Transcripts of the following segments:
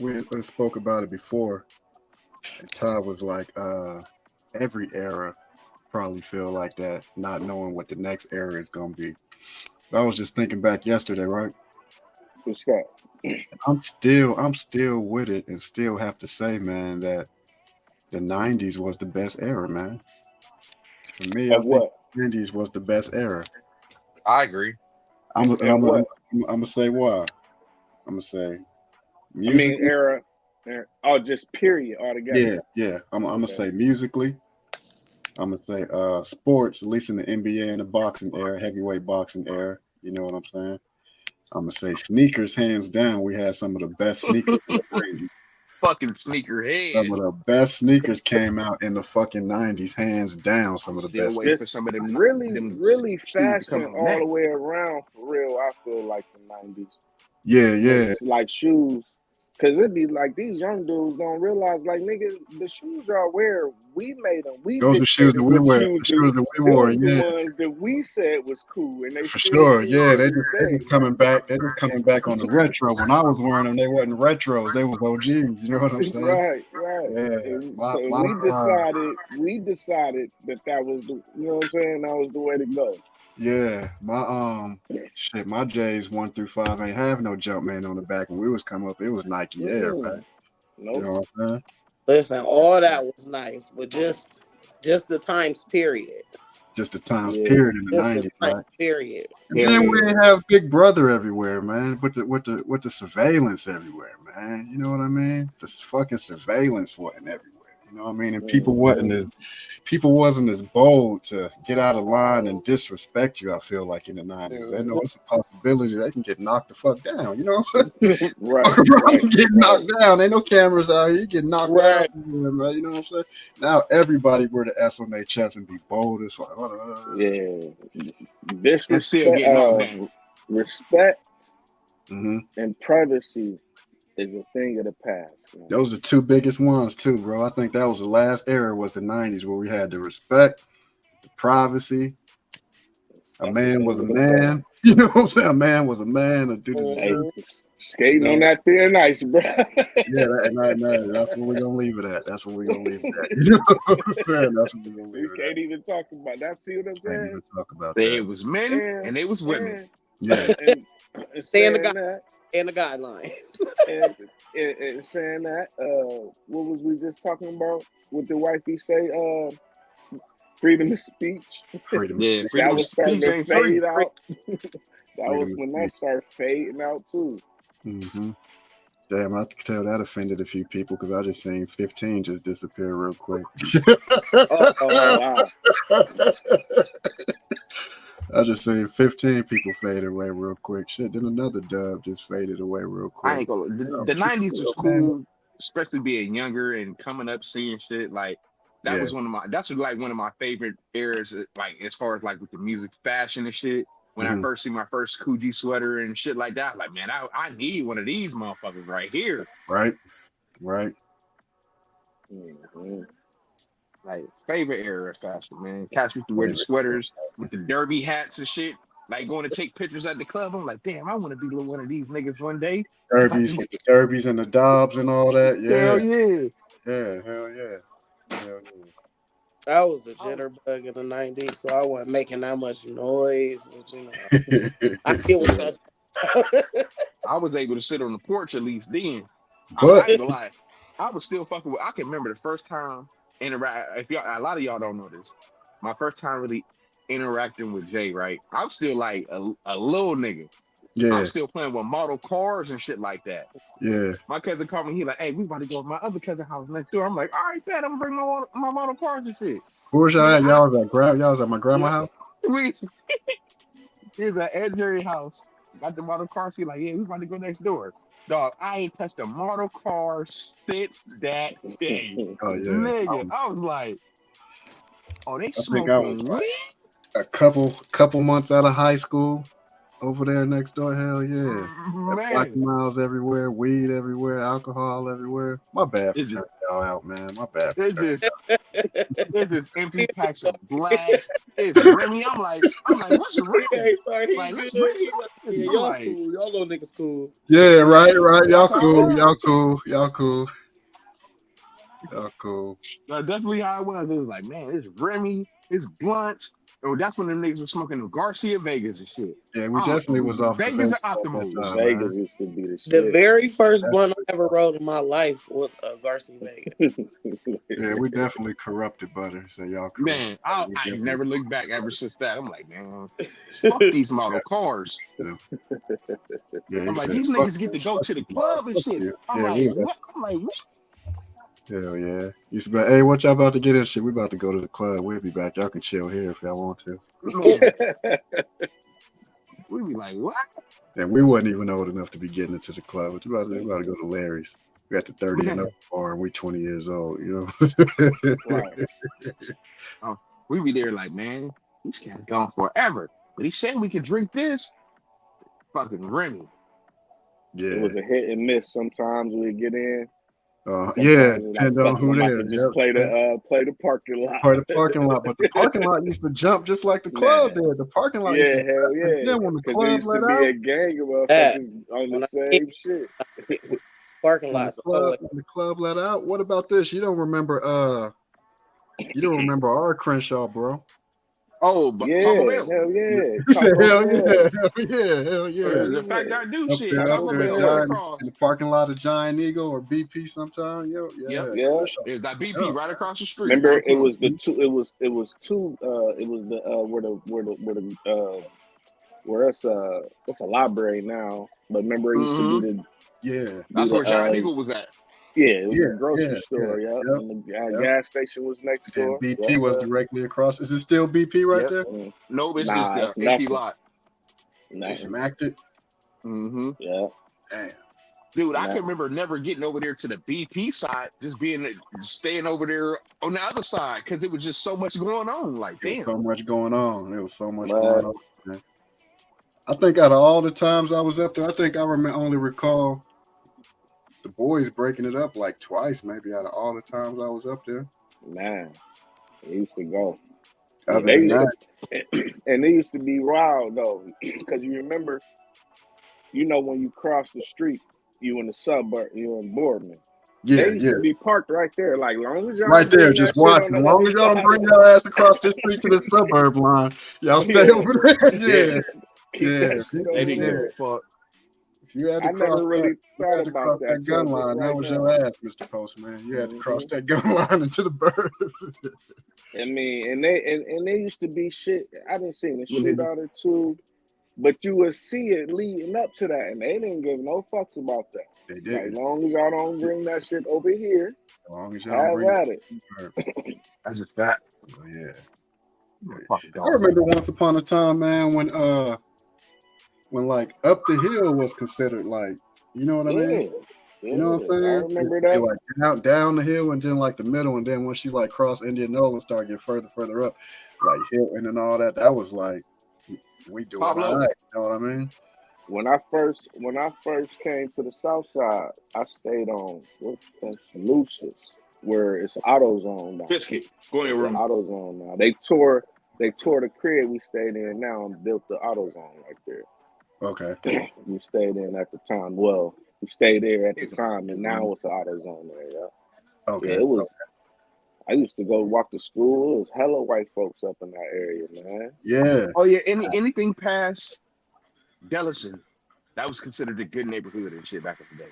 we spoke about it before, and Todd was like, every era probably feel like that, not knowing what the next era is gonna be. I was just thinking back yesterday, right? What's that? I'm still with it, and still have to say, man, that the '90s was the best era, man. For me, I Of think what? the '90s was the best era. I agree. I'm and Of I'm what? I'm gonna say why. I'm gonna say I mean, musically, Oh, just period altogether. yeah, yeah. I'm gonna Okay. say musically. I'm gonna say sports, at least in the NBA and the boxing era, heavyweight boxing era. You know what I'm saying? I'm gonna say sneakers, hands down. We had some of the best sneakers in the '90s. Fucking sneaker Some head. of the best sneakers came out in the fucking '90s, hands down. Some I'm of the still best. waiting for Just some of really, them really shoes to come fashion out all the next. way around for real. I feel like the '90s Yeah, yeah. was like shoes. Cause it'd be like these young dudes don't realize, like niggas, the shoes y'all wear, we made them. We Those are shoes that dictated we what wear. shoes The do. shoes that we wore. Them the Yeah, ones that we said was cool, and they for still sure. cool Yeah, to this they day. just coming back. They just coming back on the retro. When I was wearing them, they wasn't retros. They was OGs. You know what I'm saying? Right, right. Yeah. And My so my we decided that that was the, you know what I'm saying, that was the way to go. yeah. My J's 1 through 5 ain't have no Jumpman on the back. When we was coming up, it was Nike Air, man. Mm-mm. You Nope. know what I'm saying? Listen, all that was nice, but just the times period. Just the times Yeah, period in the Just the '90s, time right? period. And Hell then we yeah. didn't have Big Brother everywhere, man. With the surveillance everywhere, man. You know what I mean? The fucking surveillance wasn't everywhere. You know what I mean? And hmm people wasn't as bold to get out of line and disrespect you. I feel like in the '90s, they know Mhm. it's a possibility they can get knocked the fuck down. You know, right, walk around right, and get right, knocked down. Ain't no cameras out here. You get knocked down, Right. man. You know what I'm saying? Now everybody wear the S on their chest and be bold as fuck. yeah. And still Disrespect, getting knocked down. respect Hmm. and privacy is a thing of the past, man. Those are the two biggest ones too, bro. I think that was the last era was the '90s where we had the respect, the privacy. A That's a man was thing a of the past. man. You know what I'm saying? A man was a man. Hey, Mhm. skating on You that thin ice, bro. yeah, that's what we're gonna leave it at. That's what we're gonna leave it at. You know what I'm saying? That's what we're gonna leave We it at. can't even talk about that. See what I'm Can't saying? even talk about They that. was men And and they was women. and Yeah, and Stay in the saying that, in the guidelines. and saying that, what was we just talking about? What the wifey say? Freedom of speech. freedom of Yeah, speech. That freedom of was starting speech to ain't free. fade out. That was Freedom of when that speech. started fading out too. Hmm. Damn, I could tell that offended a few people because I just seen 15 just disappear real quick. Oh Uh-oh. wow. I just seen 15 people fade away real quick. Shit, then another dub just faded away real I quick. ain't gonna. Oh, The shit, '90s was man. cool, especially being younger and coming up seeing shit like that Yeah. was like one of my favorite eras. Like as far as like with the music, fashion and shit. When I Hmm. first see my first Coogee sweater and shit like that, like man, I need one of these motherfuckers right here. Right. Right. Mhm. Like favorite era of fashion, man. Cats used to wear the Favorite. sweaters with the derby hats and shit. Like going to take pictures at the club. I'm like, damn, I want to be one of these niggas one day. Derbies with the derbies and the Dobbs and all that. Yeah. Hell yeah. Yeah. Hell yeah. Hell I was a Oh, jitterbug in the '90s, so I wasn't making that much noise. But yeah. I get what yeah. y'all talking about. I was able to sit on the porch at least then. But I ain't gonna lie. I was still fucking with. I can remember the first time interact. If y'all, a lot of y'all don't know this. My first time really interacting with Jay, right? I'm still like a little nigga. I'm yeah. still playing with model cars and shit like that. Yeah. My cousin called me. He like, hey, we about to go to my other cousin house next door. I'm like, all right, bet I'm gonna bring my model cars and shit. Where was y'all Nigga, at? Y'all was at my grandma's yeah, house. we he's at Ed Jerry house. Got the model car. He like, yeah, we about to go next door. Dog, I ain't touched a model car since that day. Oh yeah. Nigga, I was like, oh, they I think I was smoking like weed? a couple months out of high school. over there next door. Hell yeah. Black Man, miles everywhere, weed everywhere, alcohol everywhere. My bad for it's just turning y'all out, man. My bad for it's turning. just it's just empty packs of blacks. It's Remy. I'm like, what's Remy? Hey, sorry, he Like, let's good. drink He some of like, this. yeah, I'm y'all like, cool. Y'all little niggas cool. Yeah, right, man, right. Y'all that's how it cool. Y'all was. cool. Y'all cool. Y'all cool. That's definitely how it was. It was like, man, it's Remy, it's blunts. Oh, that's when them niggas were smoking the Garcia Vegas and shit. Yeah, we definitely was off the Vegas Vegas are out at the that move. time, Vegas man. used to be the The shit. very first blunt I ever rolled in my life was a Garcia Vegas. Yeah, we definitely corrupted butter. So y'all corrupt. Man, We I definitely never looked back corrupted ever butter. since that. I'm like, man, fuck these model cars. Yeah, yeah. I'm He like, said, these "Fuck niggas get to you, go fuck to the you, Mars, club and fuck shit. you." I'm Yeah, we like, was what? I'm like, what? hell yeah. You said, "Hey, what y'all about to get in shit? We about to go to the club. We'll be back. Y'all can chill here if y'all want to." Man, we be like, what? And we wasn't even old enough to be getting into the club. We about to go to Larry's. We got the 30 and up Man, bar, and we 20 years old. You know. Right. oh, we be there like, man, these guys gone forever. But he said we could drink this. Fucking Remy. It Yeah. was a hit and miss. Sometimes we'd get in. Yeah. Sometimes it's like, Depend on fuck it, who I'm about there. to just play Yep. the parking lot. Part of the parking lot, but the parking lot used to jump just like the club Man, did. The parking lot used to yeah, jump, hell and yeah. then when the Because there club used to let be out, a gang of That motherfuckers on the when I came same shit. parking when the lots club always. when the club let out. What about this? You don't remember our Crenshaw, bro? Oh, but Taco Yeah, Bell. hell yeah. You said Taco hell Bell. yeah, hell yeah, hell Hell yeah. The fact yeah. that I do Up shit. there, Taco Taco Bell right Bell. across. in the parking lot of Giant Eagle or BP sometime. Yo, Yep. yeah, Yeah. Crenshaw. It's that BP Yeah. right across the street on Remember the it corner. was the two it was two it was the where it's a library now. But remember it used to Mm-hmm. Yeah, be That's the where Giant Eagle was at. yeah, it was yeah, the grocery yeah, yeah. store, yep. Yep, And the yep. gas station was next And then door. BP Yep. was directly across. Is it still BP right Yep. there? No, it's just Nah, the it's empty nothing. lot. They Nothing. smacked it. Mm-hmm. Yeah, Damn. Dude, I can nothing. remember never getting over there to the BP side, staying over there on the other side because it was just so much going on. Like, It was damn. so much going on. It was so much But going on, man. I think out of all the times I was up there, I think I only recall the boys breaking it up like twice, maybe out of all the times I was up there. man, they used to go. Yeah, Other they than used that, to and they used to be wild though. Because you remember, when you cross the street, you in the suburb, you in Boardman. They yeah, used yeah. to be parked right there. Like, long as y'all Right don't there, bring just that shit on watching. the As long other as y'all don't side bring of your ass across the street to the suburb line, y'all stay yeah, over there. yeah. Yeah, Keep yeah, that shit They over didn't give a there. yeah. fuck. If you had to I cross never that, really you thought had to about cross that that till gun just line. That right was your now. ass, Mr. Postman. You had to cross Hmm that gun line into the bird. I mean, and they used to be shit. I didn't see a Mhm. shootout or two, but you would see it leading up to that, and they didn't give no fucks about that. They Like, didn't. long as y'all don't bring that shit over here, As long as y'all don't have bring at it. the bird. That's just fact. So, yeah. Fucking I dog. remember once upon a time, man, when like up the hill was considered like, you know what I mean? Yeah, You know what yeah, I'm I saying? remember They that. like down the hill and then like the middle, and then once you like cross Indianola and start getting further up, like Hilton and all that, that was like we doing all Pablo. right. You know what I mean? When I first came to the South Side, I stayed on what's Lucius, where it's AutoZone now. Biscuit. Go in your It's an room. AutoZone now. They tore the crib we stayed in now and built the AutoZone right there. Okay. We stayed in at the time. Well, we stayed there at the He's time, and now room. it's an AutoZone there. Yeah, yeah. Okay. It was. I used to go walk to school. It was hella white folks up in that area, man. Yeah. Oh yeah, anything past Dellison, that was considered a good neighborhood and shit back in the day.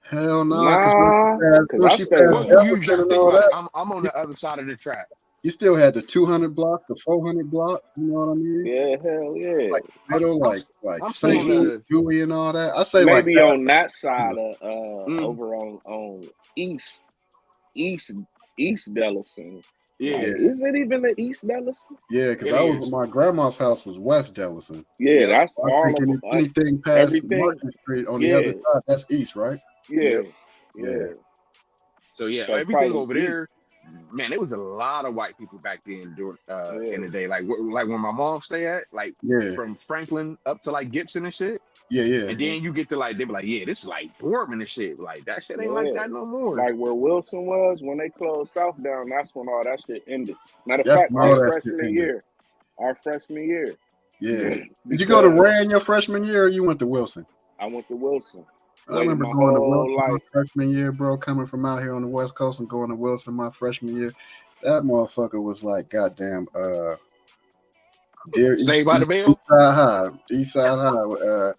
Hell no, because Nah, cause once I she stayed passed Well, on. you Jefferson got to and think all about it. that, I'm on you, the other side of the track. you still had the 200 block, the 400 block. You know what I mean? Yeah, hell yeah. Like middle, I'm like I'm still on St. Louis, the Dewey, and all that. I say like Maybe that. on that You side know, of mm, over on east East Dellison. yeah, Like, yeah, is it even the East Dellison? yeah, because it I was is. my grandma's house was West Dellison. Yeah, Yep, that's I all think of anything past everything. Market Street on the other Yeah, side, that's east, right? yeah, yep. Yeah. yeah. So yeah, So everything probably over East. there man, there was a lot of white people back then during Yeah. in the day. Like when my mom stay at, like Yeah, from Franklin up to like Gibson and shit. yeah. And then you get to like they be like, yeah, this is like Boardman and shit. Like that shit ain't like Yeah. that no more. Like where Wilson was, when they closed South down, that's when all that shit ended. Matter of That's fact, when all that shit our freshman year. Yeah. Did you go to Rand your freshman year, or you went to Wilson? I went to Wilson. I remember going to Wilson my freshman year, bro, coming from out here on the West Coast and going to Wilson my freshman year. That motherfucker was like goddamn Saved by the Bell? East Side High.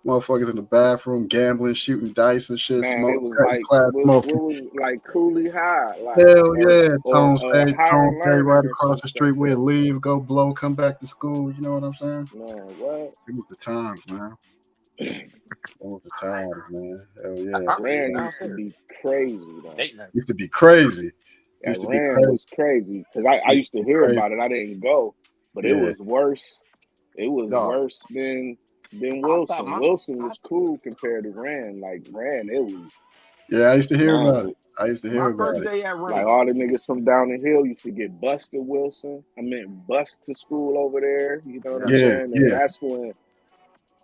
Motherfuckers in the bathroom gambling, shooting dice and shit, Man, smoking, it was like what was like Cooley High, like hell yeah, Tone Higher State right Learning across the street. We'd leave, go blow, come back to school. You know what I'm saying? Man, what? It was the times, man. It was the times, man. Hell yeah. Rand used to be crazy, though. Used to be crazy. Yeah, Rand was crazy because I used to hear about it. I didn't go, but it was worse. It was worse than Wilson. Wilson was cool compared to Rand. Like Rand, it was. Yeah, I used to hear about it. My first day at Rand. Like all the niggas from down the hill used to get bused to Wilson. I meant bust to school over there. You know what I'm saying? And that's when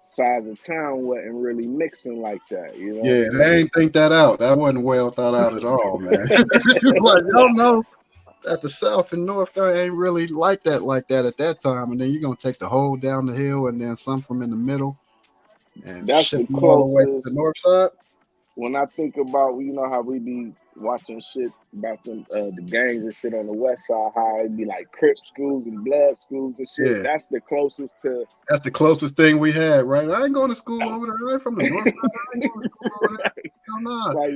size of town wasn't really mixing like that. You know? Yeah, they ain't think that out. That wasn't well thought out at all, man. Like, y'all know that the South and North they ain't really like that at that time. And then you're gonna take the whole down the hill and then some from in the middle. And that's ship the them all the way to the north side. When I think about, you know how we be watching shit about them the gangs and shit on the west side, how it be like Crip schools and blood schools and shit. Yeah. That's the closest to. That's the closest thing we had, right? I ain't going to school over there. I ain't from the north side. I ain't going to school over there. Hell nah.